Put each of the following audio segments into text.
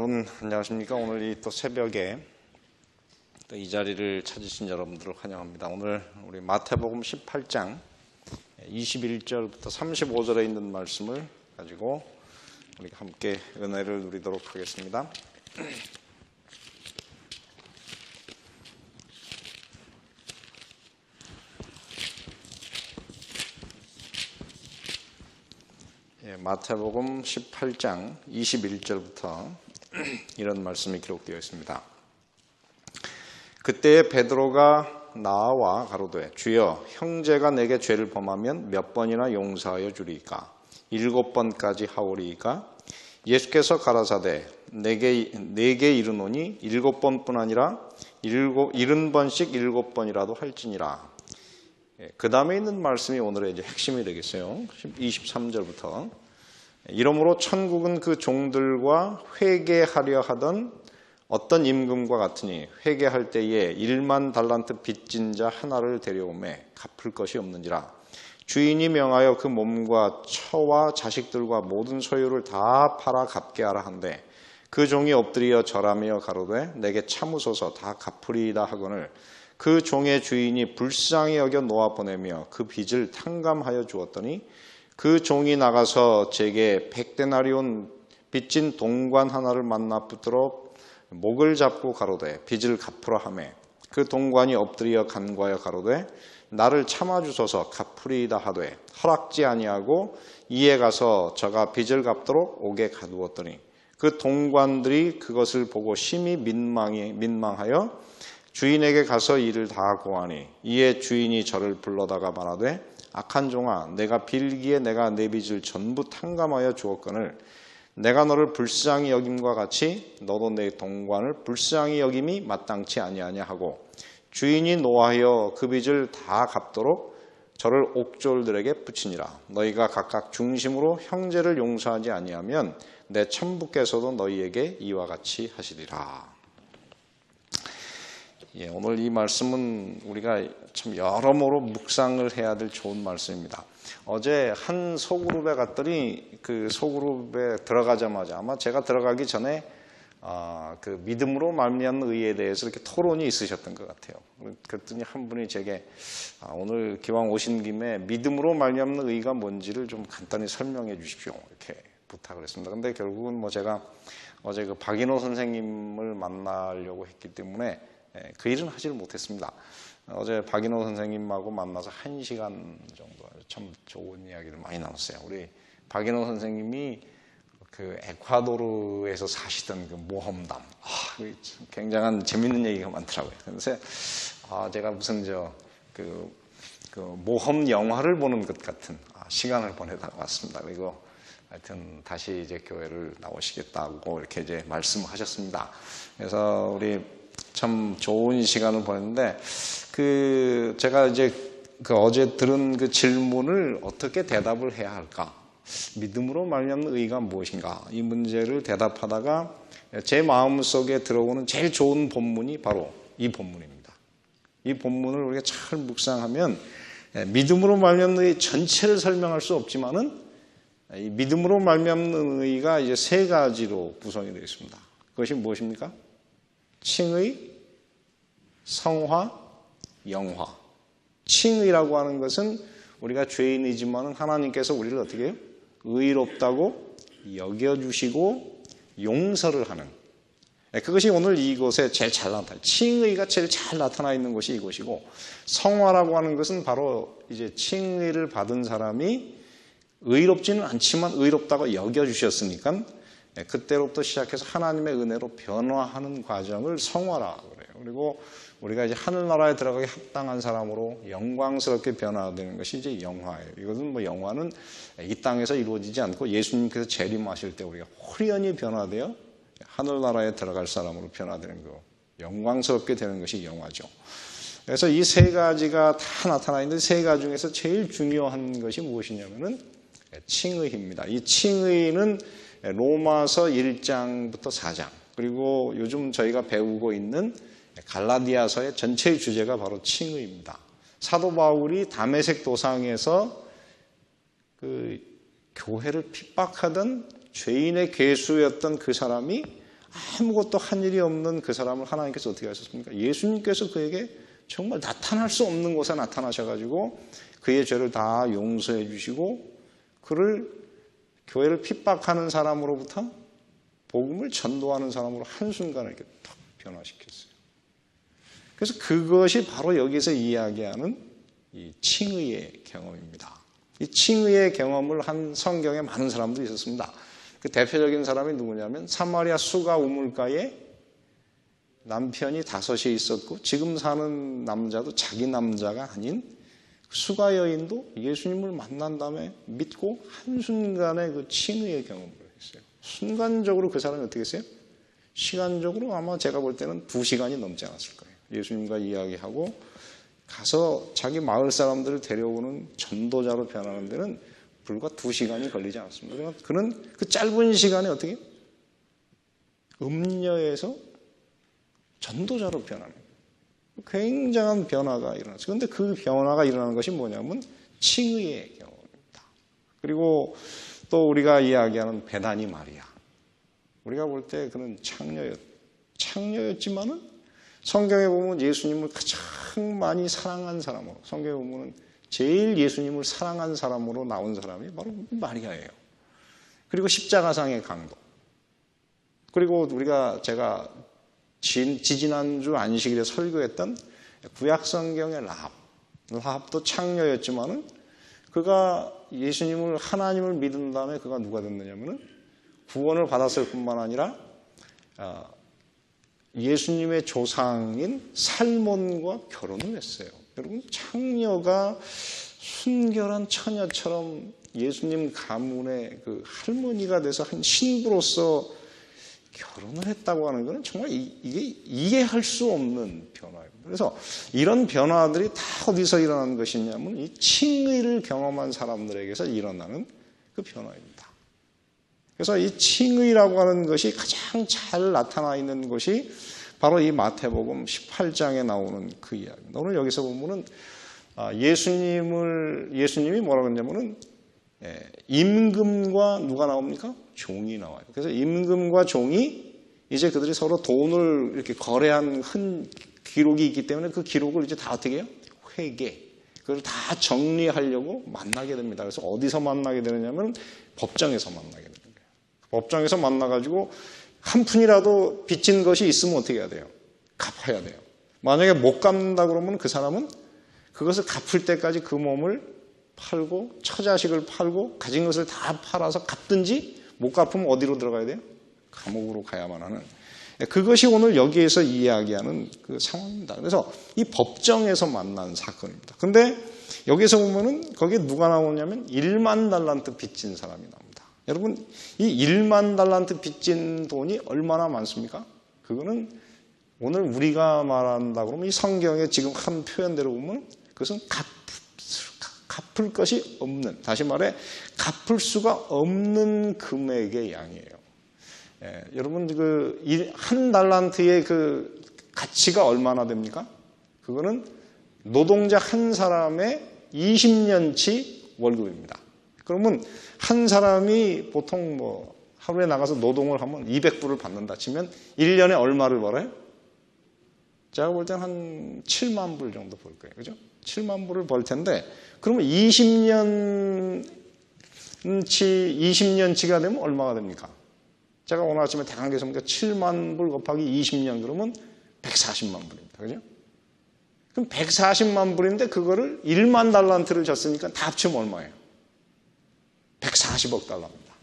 여러분 안녕하십니까? 오늘 이 또 새벽에 또 이 자리를 찾으신 여러분들을 환영합니다. 오늘 우리 마태복음 18장 21절부터 35절에 있는 말씀을 가지고 우리가 함께 은혜를 누리도록 하겠습니다. 마태복음 18장 21절부터 이런 말씀이 기록되어 있습니다. 그때에 베드로가 나와 가로되 주여 형제가 내게 죄를 범하면 몇 번이나 용서하여 주리이까 7번까지 하오리이까 예수께서 가라사대 내게 이르노니 7번뿐 아니라 70번씩 7번이라도 할지니라. 그 다음에 있는 말씀이 오늘의 이제 핵심이 되겠어요. 23절부터 이러므로 천국은 그 종들과 회개하려 하던 어떤 임금과 같으니 회개할 때에 1만 달란트 빚진 자 하나를 데려오매 갚을 것이 없는지라. 주인이 명하여 그 몸과 처와 자식들과 모든 소유를 다 팔아 갚게 하라 한데 그 종이 엎드려 절하며 가로되 내게 참으소서 다 갚으리이다 하거늘 그 종의 주인이 불쌍히 여겨 놓아 보내며 그 빚을 탕감하여 주었더니 그 종이 나가서 제게 100데나리온 빚진 동관 하나를 만나 붙들어 목을 잡고 가로되 빚을 갚으라 하매 그 동관이 엎드려 간과하여 가로되 나를 참아주소서 갚으리이다 하되 허락지 아니하고 이에 가서 저가 빚을 갚도록 옥에 가두었더니 그 동관들이 그것을 보고 심히 민망하여 주인에게 가서 이를 다 고하니 이에 주인이 저를 불러다가 말하되 악한 종아 내가 빌기에 내가 내 빚을 전부 탕감하여 주었거늘 내가 너를 불쌍히 여김과 같이 너도 내 동관을 불쌍히 여김이 마땅치 아니하냐 하고 주인이 노하여 그 빚을 다 갚도록 저를 옥졸들에게 붙이니라. 너희가 각각 중심으로 형제를 용서하지 아니하면 내 천부께서도 너희에게 이와 같이 하시리라. 오늘 이 말씀은 우리가 참 여러모로 묵상을 해야 될 좋은 말씀입니다. 어제 한 소그룹에 갔더니 그 소그룹에 들어가자마자 아마 제가 들어가기 전에 그 믿음으로 말미암는 의에 대해서 이렇게 토론이 있으셨던 것 같아요. 그랬더니 한 분이 제게 오늘 기왕 오신 김에 믿음으로 말미암는 의가 뭔지를 좀 간단히 설명해 주십시오. 이렇게 부탁을 했습니다. 근데 결국은 뭐 제가 어제 그 박인호 선생님을 만나려고 했기 때문에 그 일은 하지를 못했습니다. 어제 박인호 선생님하고 만나서 1시간 정도 참 좋은 이야기를 많이 나눴어요. 우리 박인호 선생님이 그 에콰도르에서 사시던 그 모험담, 굉장한 재밌는 얘기가 많더라고요. 그래서 제가 무슨 그 모험 영화를 보는 것 같은 시간을 보내다가 왔습니다. 그리고 하여튼 다시 이제 교회를 나오시겠다고 이렇게 이제 말씀하셨습니다. 그래서 우리 참 좋은 시간을 보냈는데 제가 이제 어제 들은 그 질문을 어떻게 대답을 해야 할까? 믿음으로 말미암는 의가 무엇인가? 이 문제를 대답하다가 제 마음속에 들어오는 제일 좋은 본문이 바로 이 본문입니다. 이 본문을 우리가 잘 묵상하면 믿음으로 말미암는 의 전체를 설명할 수 없지만은 이 믿음으로 말미암는 의가 이제 세 가지로 구성이 되어 있습니다. 그것이 무엇입니까? 칭의, 성화, 영화. 칭의라고 하는 것은 우리가 죄인이지만 하나님께서 우리를 어떻게 해요? 의롭다고 여겨주시고 용서를 하는. 그것이 오늘 이곳에 제일 잘 나타나요. 칭의가 제일 잘 나타나 있는 곳이 이곳이고, 성화라고 하는 것은 바로 이제 칭의를 받은 사람이 의롭지는 않지만 의롭다고 여겨주셨으니까 그때로부터 시작해서 하나님의 은혜로 변화하는 과정을 성화라고 그래요. 그리고 우리가 이제 하늘나라에 들어가기 합당한 사람으로 영광스럽게 변화되는 것이 이제 영화예요. 이것은 뭐 영화는 이 땅에서 이루어지지 않고 예수님께서 재림하실 때 우리가 호련히 변화되어 하늘나라에 들어갈 사람으로 변화되는 거, 영광스럽게 되는 것이 영화죠. 그래서 이 세 가지가 다 나타나 있는데 세 가지 중에서 제일 중요한 것이 무엇이냐면은 칭의입니다. 이 칭의는 로마서 1장부터 4장 그리고 요즘 저희가 배우고 있는 갈라디아서의 전체의 주제가 바로 칭의입니다. 사도 바울이 다메섹 도상에서 그 교회를 핍박하던 죄인의 괴수였던 그 사람이 아무것도 한 일이 없는 그 사람을 하나님께서 어떻게 하셨습니까? 예수님께서 그에게 정말 나타날 수 없는 곳에 나타나셔가지고 그의 죄를 다 용서해 주시고 그를 교회를 핍박하는 사람으로부터 복음을 전도하는 사람으로 한순간에 이렇게 탁 변화시켰어요. 그래서 그것이 바로 여기서 이야기하는 이 칭의의 경험입니다. 이 칭의의 경험을 한 성경에 많은 사람들이 있었습니다. 그 대표적인 사람이 누구냐면 사마리아 수가 우물가에 남편이 5이 있었고 지금 사는 남자도 자기 남자가 아닌 수가 여인도 예수님을 만난 다음에 믿고 한순간에 그 칭의의 경험을 했어요. 순간적으로 그 사람이 어떻게 했어요? 시간적으로 아마 제가 볼 때는 2시간이 넘지 않았을 거예요. 예수님과 이야기하고 가서 자기 마을 사람들을 데려오는 전도자로 변하는 데는 불과 2시간이 걸리지 않았습니다. 그는 그 짧은 시간에 어떻게 음녀에서 전도자로 변하는 굉장한 변화가 일어났어요. 그런데 그 변화가 일어나는 것이 뭐냐면 칭의의 경험입니다. 그리고 또 우리가 이야기하는 베다니 마리아. 우리가 볼 때 그는 창녀였지만은 성경에 보면 예수님을 가장 많이 사랑한 사람으로 성경에 보면 제일 예수님을 사랑한 사람으로 나온 사람이 바로 마리아예요. 그리고 십자가상의 강도. 그리고 제가 지지난주 안식일에 설교했던 구약성경의 라합도 창녀였지만은 그가 예수님을 하나님을 믿은 다음에 그가 누가 됐느냐면은 구원을 받았을 뿐만 아니라 예수님의 조상인 살몬과 결혼을 했어요. 여러분 창녀가 순결한 처녀처럼 예수님 가문의 그 할머니가 돼서 한 신부로서 결혼을 했다고 하는 것은 정말 이게 이해할 수 없는 변화입니다. 그래서 이런 변화들이 다 어디서 일어나는 것이냐면 이 칭의를 경험한 사람들에게서 일어나는 그 변화입니다. 그래서 이 칭의라고 하는 것이 가장 잘 나타나 있는 것이 바로 이 마태복음 18장에 나오는 그 이야기입니다. 오늘 여기서 보면은 예수님이 뭐라고 했냐면은 임금과 누가 나옵니까? 종이 나와요. 그래서 임금과 종이 이제 그들이 서로 돈을 이렇게 거래한 기록이 있기 때문에 그 기록을 이제 다 어떻게 해요? 회계. 그걸 다 정리하려고 만나게 됩니다. 그래서 어디서 만나게 되느냐면 법정에서 만나게 되는 거예요. 법정에서 만나가지고 한 푼이라도 빚진 것이 있으면 어떻게 해야 돼요? 갚아야 돼요. 만약에 못 갚는다 그러면 그 사람은 그것을 갚을 때까지 그 몸을 팔고 처자식을 팔고 가진 것을 다 팔아서 갚든지 못 갚으면 어디로 들어가야 돼요? 감옥으로 가야만 하는. 그것이 오늘 여기에서 이야기하는 그 상황입니다. 그래서 이 법정에서 만난 사건입니다. 근데 여기서 보면은 거기에 누가 나오냐면 1만 달란트 빚진 사람이 나옵니다. 여러분, 이 1만 달란트 빚진 돈이 얼마나 많습니까? 그거는 오늘 우리가 말한다 그러면 이 성경에 지금 한 표현대로 보면 그것은 갚을 것이 없는, 다시 말해 갚을 수가 없는 금액의 양이에요. 여러분 한 달란트의 그 가치가 얼마나 됩니까? 그거는 노동자 한 사람의 20년치 월급입니다. 그러면 한 사람이 보통 하루에 나가서 노동을 하면 200불을 받는다 치면 1년에 얼마를 벌어요? 제가 볼 때는 한 7만 불 정도 벌 거예요. 그죠? 7만 불을 벌 텐데, 그러면 20년치가 되면 얼마가 됩니까? 제가 오늘 아침에 대강 계속하니까 7만 불 곱하기 20년 그러면 140만 불입니다. 그죠? 그럼 140만 불인데 그거를 1만 달란트를 줬으니까 다 합치면 얼마예요? 140억 달러입니다.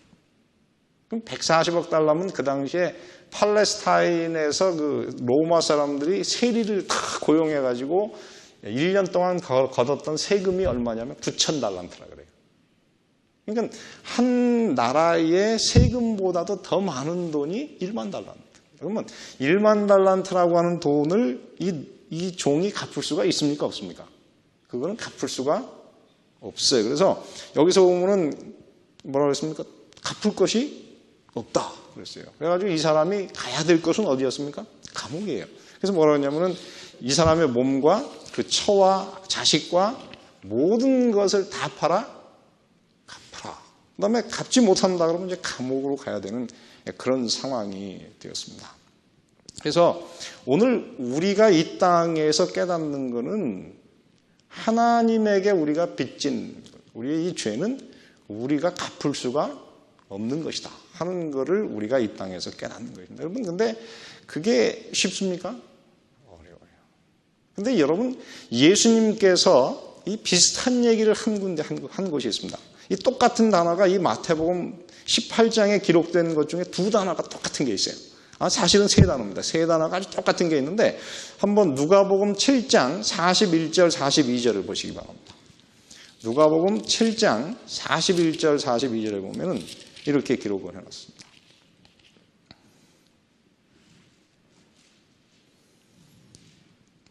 그럼 140억 달러면 그 당시에 팔레스타인에서 그 로마 사람들이 세리를 다 고용해가지고 1년 동안 거뒀던 세금이 얼마냐면 9천 달란트라 그래요. 그러니까 한 나라의 세금보다도 더 많은 돈이 1만 달란트. 그러면 1만 달란트라고 하는 돈을 이 종이 갚을 수가 있습니까? 없습니까? 그거는 갚을 수가 없어요. 그래서 여기서 보면은 뭐라고 했습니까? 갚을 것이 없다 그랬어요. 그래가지고 이 사람이 가야 될 것은 어디였습니까? 감옥이에요. 그래서 뭐라고 했냐면은 이 사람의 몸과 그 처와 자식과 모든 것을 다 팔아 갚아라. 그 다음에 갚지 못한다 그러면 이제 감옥으로 가야 되는 그런 상황이 되었습니다. 그래서 오늘 우리가 이 땅에서 깨닫는 것은 하나님에게 우리가 빚진 우리의 이 죄는 우리가 갚을 수가 없는 것이다 하는 것을 우리가 이 땅에서 깨닫는 것입니다. 여러분, 근데 그게 쉽습니까? 어려워요. 근데 여러분, 예수님께서 이 비슷한 얘기를 한 군데 한 곳이 있습니다. 이 똑같은 단어가 이 마태복음 18장에 기록된 것 중에 두 단어가 똑같은 게 있어요. 사실은 세 단어입니다. 세 단어가 아주 똑같은 게 있는데 한번 누가복음 7장 41절 42절을 보시기 바랍니다. 누가복음 7장 41절 42절에 보면은 이렇게 기록을 해놨습니다.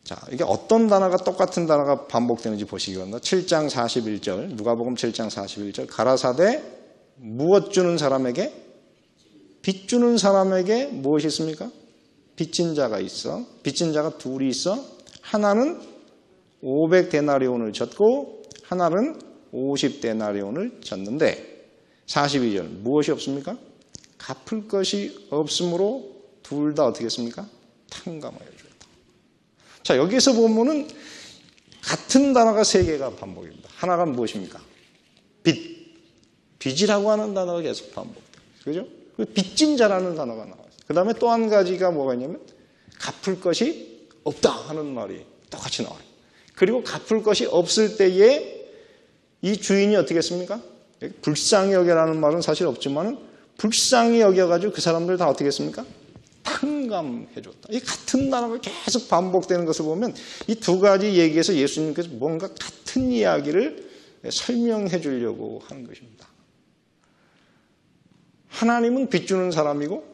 자, 이게 어떤 단어가 똑같은 단어가 반복되는지 보시기 바랍니다. 7장 41절, 누가복음 7장 41절, 가라사대 무엇 주는 사람에게? 빚 주는 사람에게 무엇이 있습니까? 빚진 자가 있어. 빚진 자가 둘이 있어. 하나는 500데나리온을 졌고 하나는 50데나리온을 졌는데 42절 무엇이 없습니까? 갚을 것이 없으므로 둘 다 어떻게 했습니까? 탕감하여 주었다. 자, 여기서 보면은 같은 단어가 세 개가 반복입니다. 하나가 무엇입니까? 빚이라고 하는 단어가 계속 반복돼요. 그죠? 빚진 자라는 단어가 나와요. 그 다음에 또 한 가지가 뭐가 있냐면 갚을 것이 없다 하는 말이 똑같이 나와요. 그리고 갚을 것이 없을 때에 이 주인이 어떻게 했습니까? 불쌍히 여겨라는 말은 사실 없지만 불쌍히 여겨가지고 그 사람들 다 어떻게 했습니까? 탕감해줬다. 이 같은 단어가 계속 반복되는 것을 보면 이 두 가지 얘기에서 예수님께서 뭔가 같은 이야기를 설명해 주려고 하는 것입니다. 하나님은 빚주는 사람이고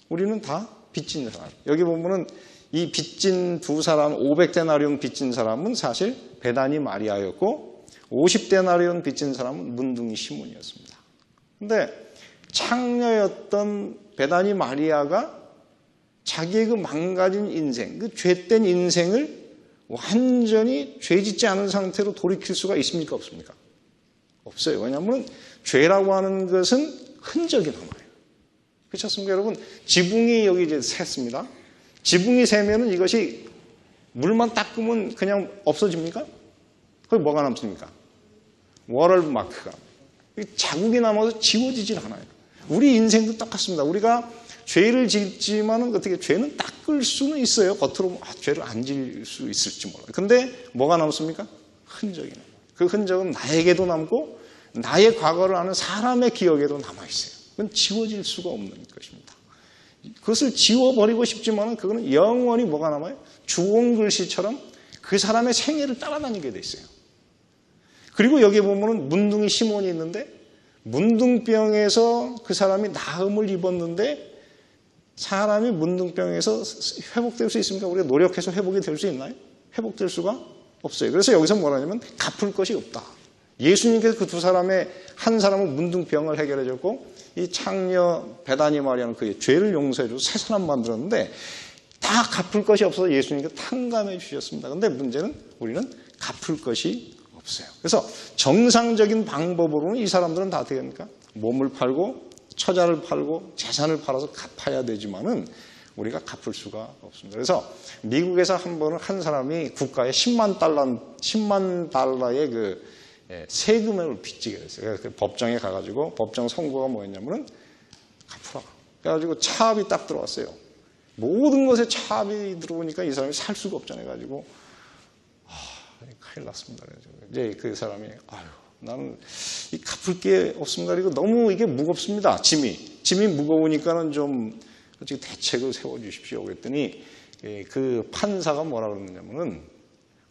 우리는 다 빚진 사람. 여기 보면은 이 빚진 두 사람, 500데나리온 빚진 사람은 사실 베다니 마리아였고 50데나리온 빚진 사람은 문둥이 시몬이었습니다. 근데 창녀였던 베다니 마리아가 자기의 그 망가진 인생, 그 죄된 인생을 완전히 죄짓지 않은 상태로 돌이킬 수가 있습니까? 없습니까? 없어요. 왜냐하면 죄라고 하는 것은 흔적이 남아요. 그렇지 않습니까? 여러분, 지붕이 여기 이제 샜습니다. 지붕이 새면은 이것이 물만 닦으면 그냥 없어집니까? 거기 뭐가 남습니까? 워럴 마크가. 자국이 남아서 지워지질 않아요. 우리 인생도 똑같습니다. 우리가 죄를 짓지만은 어떻게 죄는 닦을 수는 있어요. 겉으로 죄를 안 지을 수 있을지 몰라요. 근데 뭐가 남습니까? 흔적이 남아요. 그 흔적은 나에게도 남고 나의 과거를 아는 사람의 기억에도 남아있어요. 그건 지워질 수가 없는 것입니다. 그것을 지워버리고 싶지만 그거는 영원히 뭐가 남아요? 주홍 글씨처럼 그 사람의 생애를 따라다니게 돼 있어요. 그리고 여기 보면은 문둥이 시몬이 있는데 문둥병에서 그 사람이 나음을 입었는데 사람이 문둥병에서 회복될 수 있습니까? 우리가 노력해서 회복이 될 수 있나요? 회복될 수가 없어요. 그래서 여기서 뭐라냐면 갚을 것이 없다. 예수님께서 그 두 사람의 한 사람은 문둥병을 해결해 줬고 이 창녀 베다니 마리아는 그의 죄를 용서해 주고 새 사람 만들었는데 다 갚을 것이 없어서 예수님께서 탕감해 주셨습니다. 그런데 문제는 우리는 갚을 것이 없어요. 그래서 정상적인 방법으로는 이 사람들은 다 어떻게 합니까? 몸을 팔고 처자를 팔고 재산을 팔아서 갚아야 되지만은 우리가 갚을 수가 없습니다. 그래서 미국에서 한 번은 한 사람이 국가에 10만 달러의 그 세금을 빚지게 됐어요. 그래서 법정에 가가지고 법정 선고가 뭐였냐면은 갚으라. 그래가지고 차압이 딱 들어왔어요. 모든 것에 차압이 들어오니까 이 사람이 살 수가 없잖아요. 그래가지고 큰일 났습니다. 이제 그 사람이 나는 이 갚을 게 없습니다. 그리고 너무 이게 무겁습니다. 짐이 무거우니까는 좀 솔직히 대책을 세워주십시오. 그랬더니 그 판사가 뭐라 그러느냐면은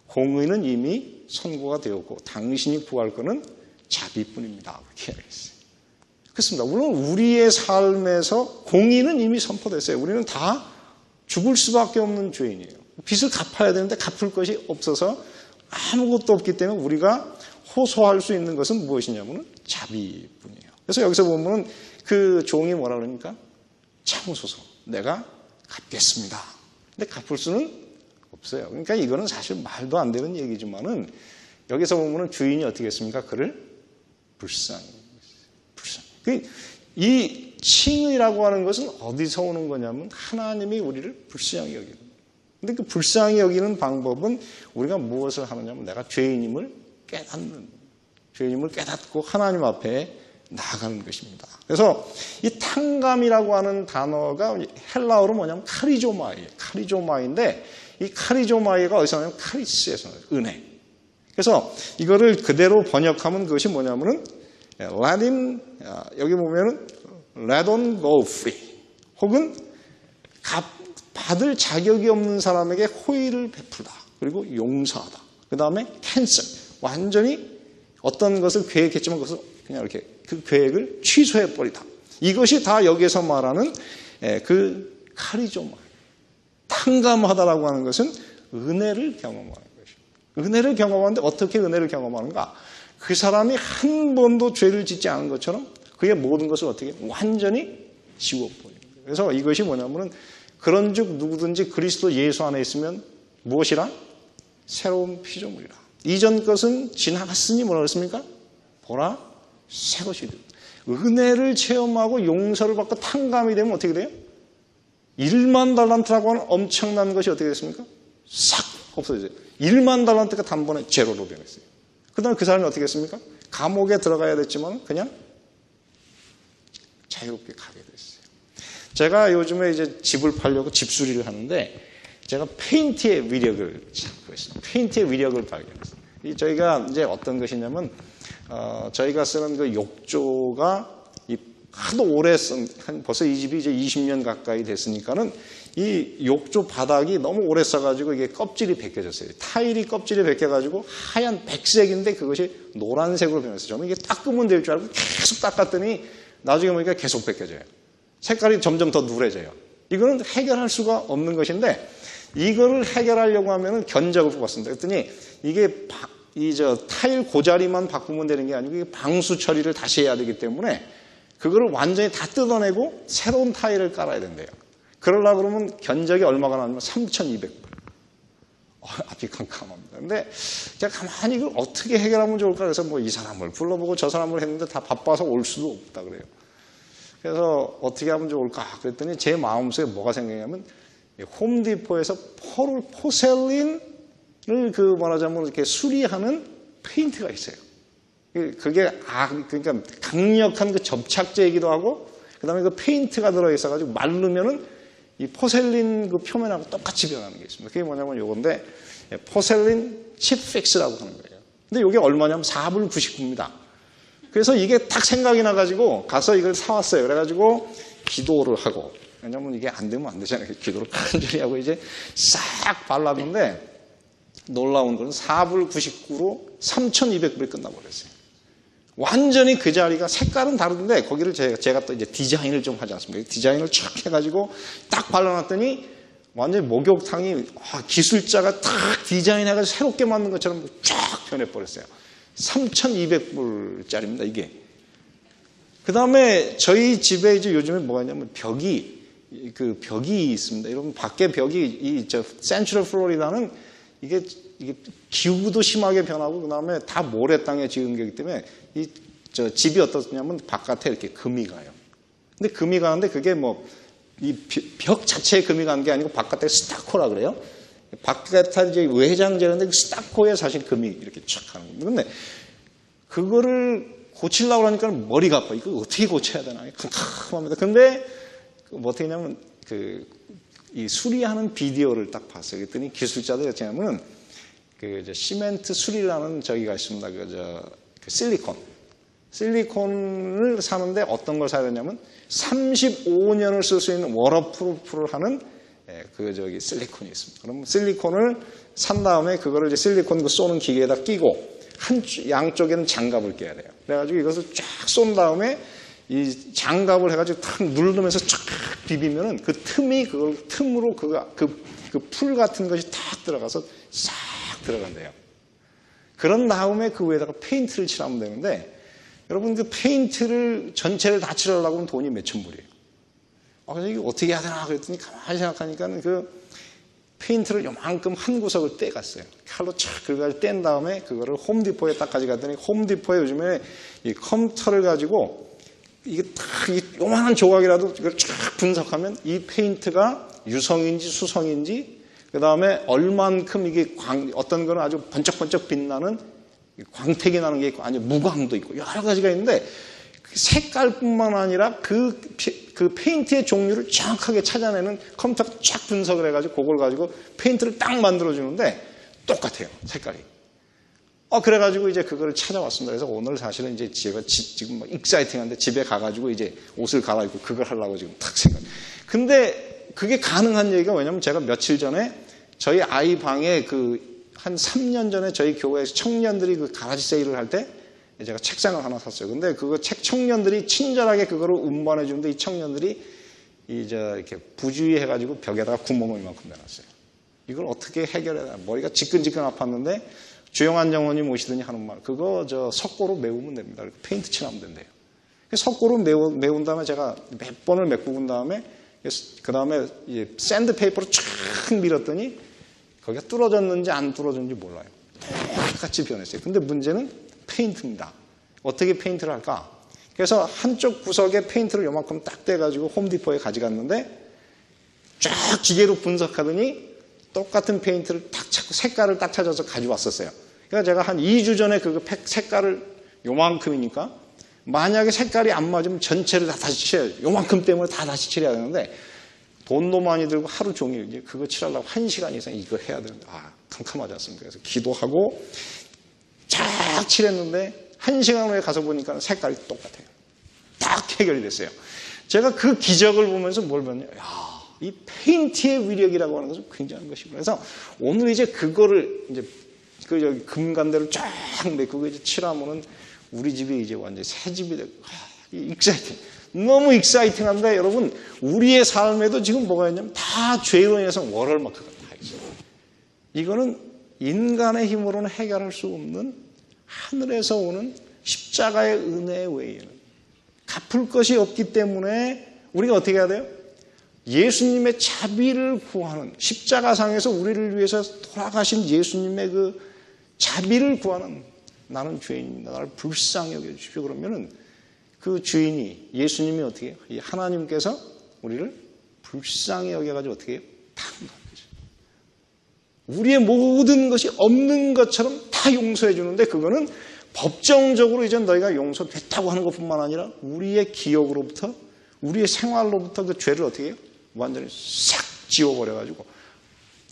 공의는 이미 선고가 되었고 당신이 구할 거는 자비뿐입니다. 그렇게 이야기했어요. 그렇습니다. 물론 우리의 삶에서 공의는 이미 선포됐어요. 우리는 다 죽을 수밖에 없는 죄인이에요. 빚을 갚아야 되는데 갚을 것이 없어서 아무것도 없기 때문에 우리가 호소할 수 있는 것은 무엇이냐면 자비뿐이에요. 그래서 여기서 보면 그 종이 뭐라 그러니까 참으소서 내가 갚겠습니다. 근데 갚을 수는 없어요. 그러니까 이거는 사실 말도 안 되는 얘기지만은 여기서 보면은 주인이 어떻게 했습니까? 그를 불쌍히. 이 칭의라고 하는 것은 어디서 오는 거냐면 하나님이 우리를 불쌍히 여기는 거예요. 근데 그 불쌍히 여기는 방법은 우리가 무엇을 하느냐면 내가 죄인임을 깨닫고 하나님 앞에 나아가는 것입니다. 그래서 이 탕감이라고 하는 단어가 헬라어로 뭐냐면 카리조마이에요. 카리조마인데 이 카리조마이가 어디서 나냐면 카리스에서 나요. 은혜. 그래서 이거를 그대로 번역하면 그것이 뭐냐면은 여기 보면은 let on go free 혹은 받을 자격이 없는 사람에게 호의를 베풀다. 그리고 용서하다. 그 다음에 캔슬. 완전히 어떤 것을 계획했지만 그것을 그냥 이렇게 그 계획을 취소해버리다. 이것이 다 여기에서 말하는 그 카리조마. 탕감하다라고 하는 것은 은혜를 경험하는 것입니다. 은혜를 경험하는데 어떻게 은혜를 경험하는가? 그 사람이 한 번도 죄를 짓지 않은 것처럼 그의 모든 것을 어떻게 완전히 지워버리는 거예요. 그래서 이것이 뭐냐면은 그런즉 누구든지 그리스도 예수 안에 있으면 무엇이라? 새로운 피조물이라. 이전 것은 지나갔으니 뭐라 그랬습니까? 보라 새 것이 되고. 은혜를 체험하고 용서를 받고 탕감이 되면 어떻게 돼요? 1만 달란트라고 하는 엄청난 것이 어떻게 됐습니까? 싹 없어져요. 1만 달란트가 단번에 제로로 변했어요. 그 다음에 그 사람이 어떻게 했습니까? 감옥에 들어가야 됐지만 그냥 자유롭게 가게 됐어요. 제가 요즘에 이제 집을 팔려고 집수리를 하는데 제가 페인트의 위력을 찾고 있습니다. 페인트의 위력을 발견했어요. 저희가 이제 어떤 것이냐면 저희가 쓰는 그 욕조가 하도 오래 벌써 이 집이 이제 20년 가까이 됐으니까는 이 욕조 바닥이 너무 오래 써가지고 이게 껍질이 벗겨졌어요. 타일이 껍질이 벗겨가지고 하얀 백색인데 그것이 노란색으로 변했어요. 저는 이게 닦으면 될 줄 알고 계속 닦았더니 나중에 보니까 계속 벗겨져요. 색깔이 점점 더 누래져요. 이거는 해결할 수가 없는 것인데 이거를 해결하려고 하면은 견적을 뽑았습니다. 그랬더니 이게 타일 고자리만 바꾸면 되는 게 아니고 이게 방수 처리를 다시 해야 되기 때문에 그거를 완전히 다 뜯어내고 새로운 타일을 깔아야 된대요. 그러려고 그러면 견적이 얼마가 나오면 3,200불. 앞이 캄캄합니다. 근데 제가 가만히 이걸 어떻게 해결하면 좋을까 그래서 뭐 이 사람을 불러보고 저 사람을 했는데 다 바빠서 올 수도 없다 그래요. 그래서 어떻게 하면 좋을까 그랬더니 제 마음속에 뭐가 생각냐면 홈디포에서 포셀린을 말하자면 이렇게 수리하는 페인트가 있어요. 그게 그러니까 강력한 그 접착제이기도 하고 그다음에 그 페인트가 들어 있어 가지고 마르면은 이 포셀린 그 표면하고 똑같이 변하는 게 있습니다. 그게 뭐냐면 요건데 포셀린 칩픽스라고 하는 거예요. 근데 이게 얼마냐면 4불 99입니다. 그래서 이게 딱 생각이 나가지고 가서 이걸 사왔어요. 그래가지고 기도를 하고 왜냐면 이게 안 되면 안 되잖아요. 기도를 간절히 하고 이제 싹 발랐는데 놀라운 건 4불 99로 3,200불이 끝나버렸어요. 완전히 그 자리가 색깔은 다른데 거기를 제가 또 이제 디자인을 좀 하지 않습니까? 디자인을 촥 해가지고 딱 발라놨더니 완전히 목욕탕이 기술자가 딱 디자인해가지고 새롭게 만든 것처럼 쫙 변해버렸어요. 3,200불짜리입니다, 이게. 그 다음에 저희 집에 이제 요즘에 뭐가 있냐면 벽이 있습니다. 여러분, 밖에 벽이, 센트럴 플로리다는 이게 기후도 심하게 변하고, 그 다음에 다 모래 땅에 지은 거기 때문에 집이 어떻냐면 바깥에 이렇게 금이 가요. 근데 금이 가는데 그게 이 벽 자체에 금이 가는 게 아니고 바깥에 스타코라 그래요. 바깥에 이제 외장재인데 그 스타코에 사실 금이 이렇게 촥 하는 겁니다. 근데 그거를 고치려고 하니까 머리가 아파. 이거 어떻게 고쳐야 되나? 캄캄합니다. 근데 어떻게 했냐면 이 수리하는 비디오를 딱 봤어요. 그랬더니 기술자들이 어떻게 하냐면 시멘트 수리라는 저기가 있습니다. 실리콘을 사는데 어떤 걸 사야 되냐면 35년을 쓸 수 있는 워터프루프를 하는 실리콘이 있습니다. 그럼 실리콘을 산 다음에 그거를 이제 실리콘 쏘는 기계에다 끼고 양쪽에는 장갑을 껴야 돼요. 그래가지고 이것을 쫙 쏜 다음에 이 장갑을 해가지고 탁 누르면서 쫙 비비면은 그 틈으로 그 풀 같은 것이 탁 들어가서 싹 들어간대요. 그런 다음에 그 위에다가 페인트를 칠하면 되는데 여러분 그 페인트를 전체를 다 칠하려고 하면 돈이 몇천 불이에요. 그래서 이게 어떻게 해야 되나 그랬더니 가만히 생각하니까 그 페인트를 요만큼 한 구석을 떼갔어요. 칼로 착 그걸 뗀 다음에 그거를 홈디포에 딱 가져갔더니 홈디포에 요즘에 이 컴퓨터를 가지고 이게 딱 요만한 조각이라도 이걸 쫙 분석하면 이 페인트가 유성인지 수성인지, 그 다음에 얼만큼 이게 어떤 거는 아주 번쩍번쩍 빛나는 광택이 나는 게 있고, 아니 무광도 있고 여러 가지가 있는데, 색깔뿐만 아니라 그 페인트의 종류를 정확하게 찾아내는 컴퓨터가 쫙 분석을 해가지고 그걸 가지고 페인트를 딱 만들어주는데 똑같아요, 색깔이. 그래가지고 이제 그거를 찾아왔습니다. 그래서 오늘 사실은 이제 제가 지금 막 익사이팅한데 집에 가가지고 이제 옷을 갈아입고 그걸 하려고 지금 탁 생각. 근데 그게 가능한 얘기가 왜냐면 제가 며칠 전에 저희 아이 방에 한 3년 전에 저희 교회에서 청년들이 그 가라지 세일을 할 때 제가 책상을 하나 샀어요. 근데 그거 청년들이 친절하게 그거를 운반해 주는데 이 청년들이 이렇게 부주의해가지고 벽에다가 구멍을 이만큼 내놨어요. 이걸 어떻게 해결해야, 머리가 지끈지끈 아팠는데 주영한 장로님 오시더니 하는 말, 그거 석고로 메우면 됩니다. 페인트 칠하면 된대요. 석고로 메운 다음에 제가 몇 번을 메꾸은 다음에 그 다음에 샌드페이퍼로 쫙 밀었더니 거기가 뚫어졌는지 안 뚫어졌는지 몰라요. 똑같이 변했어요. 근데 문제는 페인트입니다. 어떻게 페인트를 할까? 그래서 한쪽 구석에 페인트를 요만큼 딱 떼가지고 홈디포에 가져갔는데 쫙 기계로 분석하더니 똑같은 페인트를 딱 찾고 색깔을 딱 찾아서 가져왔었어요. 그러니까 제가 한 2주 전에 그 색깔을 요만큼이니까 만약에 색깔이 안 맞으면 전체를 다 다시 칠해야죠. 요만큼 때문에 다 다시 칠해야 되는데 돈도 많이 들고 하루 종일 이제 그거 칠하려고 1시간 이상 이거 해야 되는데 캄캄하지 않습니까? 그래서 기도하고 쫙 칠했는데 1시간 후에 가서 보니까 색깔이 똑같아요. 딱 해결이 됐어요. 제가 그 기적을 보면서 뭘 봤냐? 이 페인트의 위력이라고 하는 것은 굉장한 것이구나. 그래서 오늘 이제 그거를 이제 그 금간대를 쫙 메꾸고 이제 칠하면은 우리 집이 이제 완전히 새 집이 되고, 익사이팅. 너무 익사이팅한데 여러분, 우리의 삶에도 지금 뭐가 있냐면 다 죄로 인해서 월얼마크가 다 있어요. 이거는 인간의 힘으로는 해결할 수 없는 하늘에서 오는 십자가의 은혜 외에는 갚을 것이 없기 때문에 우리가 어떻게 해야 돼요? 예수님의 자비를 구하는, 십자가상에서 우리를 위해서 돌아가신 예수님의 그 자비를 구하는, 나는 죄인입니다. 나를 불쌍히 여겨주십시오. 그러면은 그 주인이, 예수님이 어떻게 해요? 하나님께서 우리를 불쌍히 여겨가지고 어떻게 해요? 탕감해 주죠. 우리의 모든 것이 없는 것처럼 다 용서해 주는데, 그거는 법정적으로 이제 너희가 용서됐다고 하는 것뿐만 아니라 우리의 기억으로부터, 우리의 생활로부터 그 죄를 어떻게 해요? 완전히 싹 지워버려가지고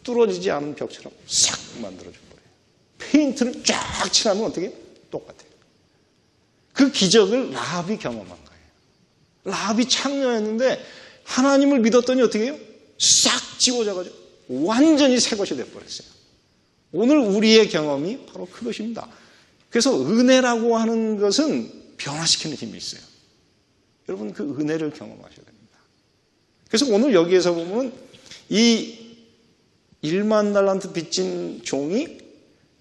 뚫어지지 않은 벽처럼 싹 만들어줘 버려요. 페인트를 쫙 칠하면 어떻게 해요? 똑같아요. 그 기적을 라합이 경험한 거예요. 라합이 창녀였는데 하나님을 믿었더니 어떻게 해요? 싹 지워져가지고 완전히 새 것이 돼버렸어요. 오늘 우리의 경험이 바로 그것입니다. 그래서 은혜라고 하는 것은 변화시키는 힘이 있어요. 여러분, 그 은혜를 경험하셔야 됩니다. 그래서 오늘 여기에서 보면 이 1만 달란트 빚진 종이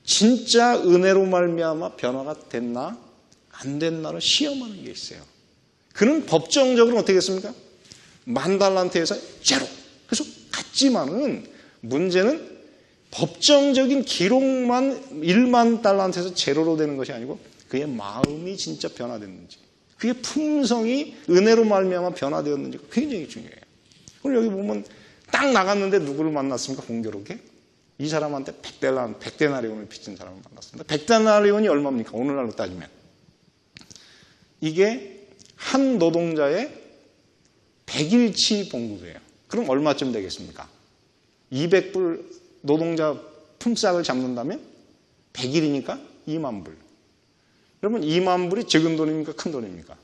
진짜 은혜로 말미암아 변화가 됐나 안 됐나를 시험하는 게 있어요. 그는 법정적으로 어떻게 했습니까? 10,000달란트에서 제로. 그래서 같지만은 문제는 법정적인 기록만 10,000달란트에서 제로로 되는 것이 아니고 그의 마음이 진짜 변화됐는지, 그의 품성이 은혜로 말미암아 변화되었는지가 굉장히 중요해요. 오늘 여기 보면 딱 나갔는데 누구를 만났습니까? 공교롭게 이 사람한테 100데나리온을 빚진 사람을 만났습니다. 100데나리온이 얼마입니까? 오늘날로 따지면 이게 한 노동자의 100일치 봉급이에요. 그럼 얼마쯤 되겠습니까? 200불 노동자 품삯을 잡는다면 100일이니까 2만 불. 여러분, 2만 불이 적은 돈입니까? 큰 돈입니까?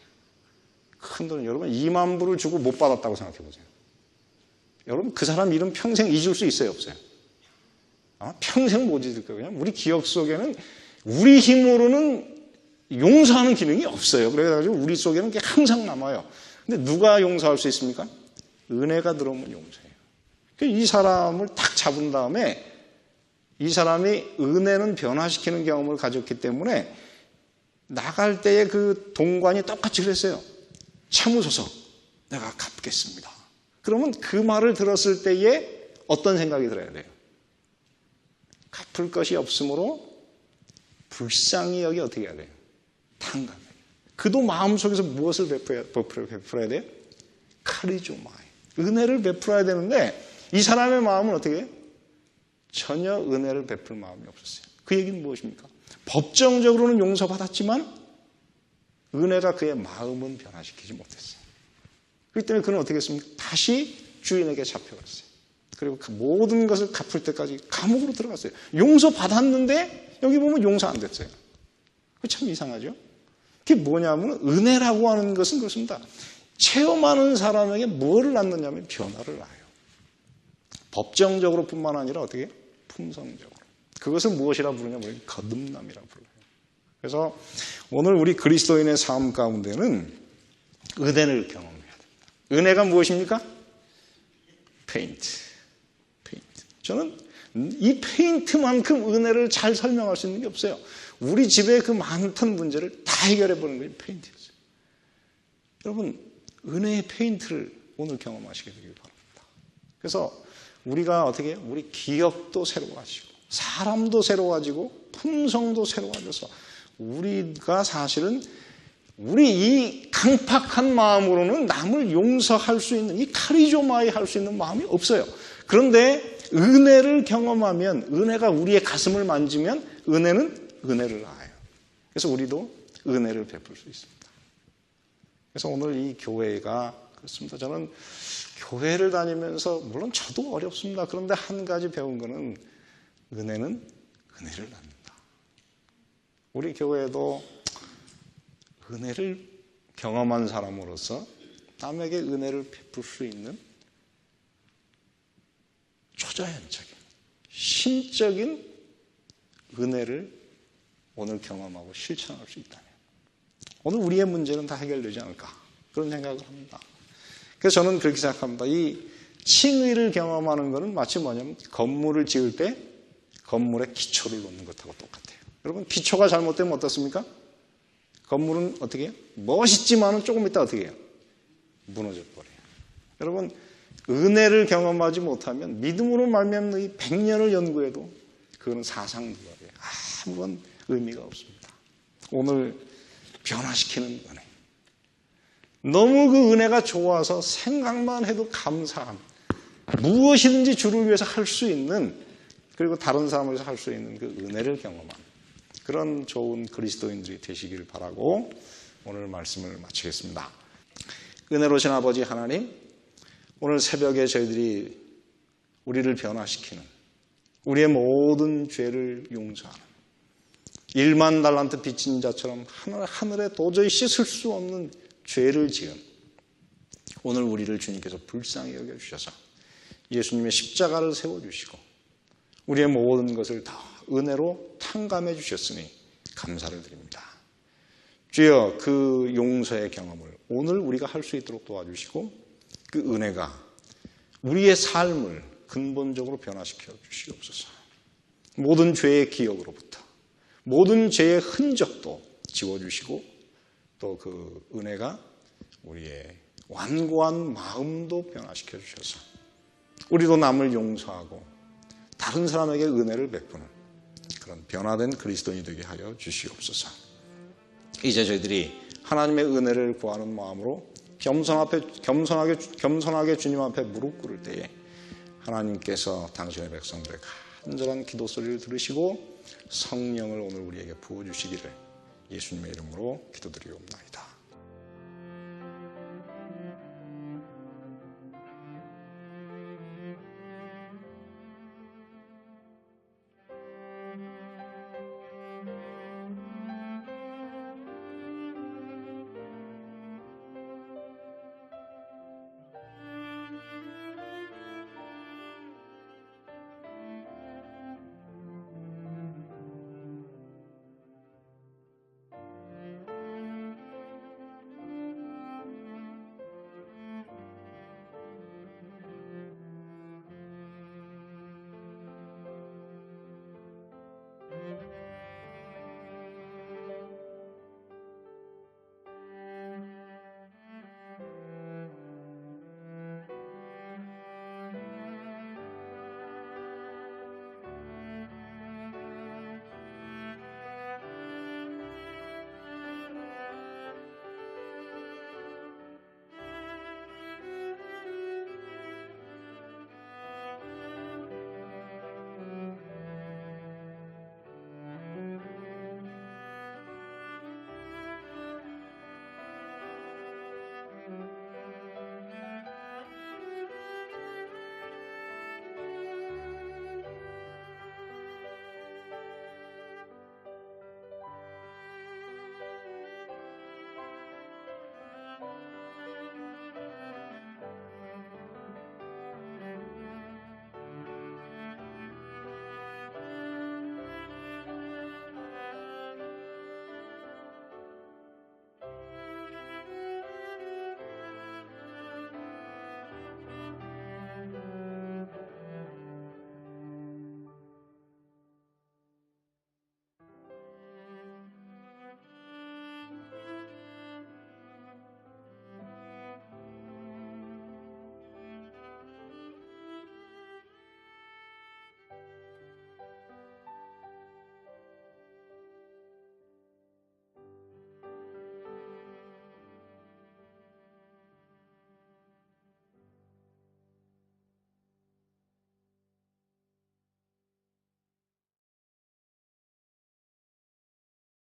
큰 돈은 여러분 2만 불을 주고 못 받았다고 생각해 보세요. 여러분, 그 사람 이름 평생 잊을 수 있어요, 없어요? 평생 못 잊을 거예요. 우리 기억 속에는 우리 힘으로는 용서하는 기능이 없어요. 그래가지고 우리 속에는 그게 항상 남아요. 근데 누가 용서할 수 있습니까? 은혜가 들어오면 용서해요. 이 사람을 딱 잡은 다음에 이 사람이 은혜는 변화시키는 경험을 가졌기 때문에 나갈 때의 그 동관이 똑같이 그랬어요. 참으소서, 내가 갚겠습니다. 그러면 그 말을 들었을 때에 어떤 생각이 들어야 돼요? 갚을 것이 없으므로 불쌍히 여기 어떻게 해야 돼요? 탕감해요. 그도 마음속에서 무엇을 베풀어야 돼요? 카리조마이. 은혜를 베풀어야 되는데 이 사람의 마음은 어떻게 해요? 전혀 은혜를 베풀 마음이 없었어요. 그 얘기는 무엇입니까? 법정적으로는 용서받았지만 은혜가 그의 마음은 변화시키지 못했어요. 그렇기 때문에 그는 어떻게 했습니까? 다시 주인에게 잡혀갔어요. 그리고 그 모든 것을 갚을 때까지 감옥으로 들어갔어요. 용서받았는데 여기 보면 용서 안 됐어요. 참 이상하죠? 그게 뭐냐면 은혜라고 하는 것은 그렇습니다. 체험하는 사람에게 뭐를 낳느냐면 변화를 낳아요. 법정적으로 뿐만 아니라 어떻게 해요? 품성적으로. 그것을 무엇이라 부르냐면 거듭남이라고 불러요. 그래서 오늘 우리 그리스도인의 삶 가운데는 은혜를 경험해야 됩니다. 은혜가 무엇입니까? 페인트. 저는 이 페인트만큼 은혜를 잘 설명할 수 있는 게 없어요. 우리 집에 그 많던 문제를 다 해결해보는 게 페인트였어요. 여러분, 은혜의 페인트를 오늘 경험하시게 되길 바랍니다. 그래서 우리가 어떻게 해요? 우리 기억도 새로워지고 사람도 새로워지고 품성도 새로워져서 우리가 사실은 우리 이 강팍한 마음으로는 남을 용서할 수 있는 이 카리조마이 할 수 있는 마음이 없어요. 그런데 은혜를 경험하면 은혜가 우리의 가슴을 만지면 은혜는 은혜를 낳아요. 그래서 우리도 은혜를 베풀 수 있습니다. 그래서 오늘 이 교회가 그렇습니다. 저는 교회를 다니면서 물론 저도 어렵습니다. 그런데 한 가지 배운 거는 은혜는 은혜를 낳는다. 우리 교회도 은혜를 경험한 사람으로서 남에게 은혜를 베풀 수 있는 초자연적인 신적인 은혜를 오늘 경험하고 실천할 수 있다면 오늘 우리의 문제는 다 해결되지 않을까 그런 생각을 합니다. 그래서 저는 그렇게 생각합니다. 이 칭의를 경험하는 것은 마치 뭐냐면 건물을 지을 때 건물에 기초를 놓는 것하고 똑같아요. 여러분 기초가 잘못되면 어떻습니까? 건물은 어떻게 해요? 멋있지만은 조금 있다 어떻게 해요? 무너져 버려요. 여러분 은혜를 경험하지 못하면 믿음으로 말미암는 이 100년을 연구해도 그거는 사상불가예요. 아무런 의미가 없습니다. 오늘 변화시키는 은혜. 너무 그 은혜가 좋아서 생각만 해도 감사함. 무엇이든지 주를 위해서 할 수 있는 그리고 다른 사람을 위해서 할 수 있는 그 은혜를 경험한 그런 좋은 그리스도인들이 되시길 바라고 오늘 말씀을 마치겠습니다. 은혜로우신 아버지 하나님, 오늘 새벽에 저희들이 우리를 변화시키는 우리의 모든 죄를 용서하는 1만 달란트 빚진 자처럼 하늘에 도저히 씻을 수 없는 죄를 지은 오늘 우리를 주님께서 불쌍히 여겨주셔서 예수님의 십자가를 세워주시고 우리의 모든 것을 다 은혜로 탕감해 주셨으니 감사를 드립니다. 주여 그 용서의 경험을 오늘 우리가 할 수 있도록 도와주시고 그 은혜가 우리의 삶을 근본적으로 변화시켜 주시옵소서. 모든 죄의 기억으로부터 모든 죄의 흔적도 지워주시고 또 그 은혜가 우리의 완고한 마음도 변화시켜 주셔서 우리도 남을 용서하고 다른 사람에게 은혜를 베푸는 그런 변화된 그리스도인이 되게 하여 주시옵소서. 이제 저희들이 하나님의 은혜를 구하는 마음으로 겸손하게 주님 앞에 무릎 꿇을 때에 하나님께서 당신의 백성들의 간절한 기도 소리를 들으시고 성령을 오늘 우리에게 부어주시기를 예수님의 이름으로 기도드리옵나이다.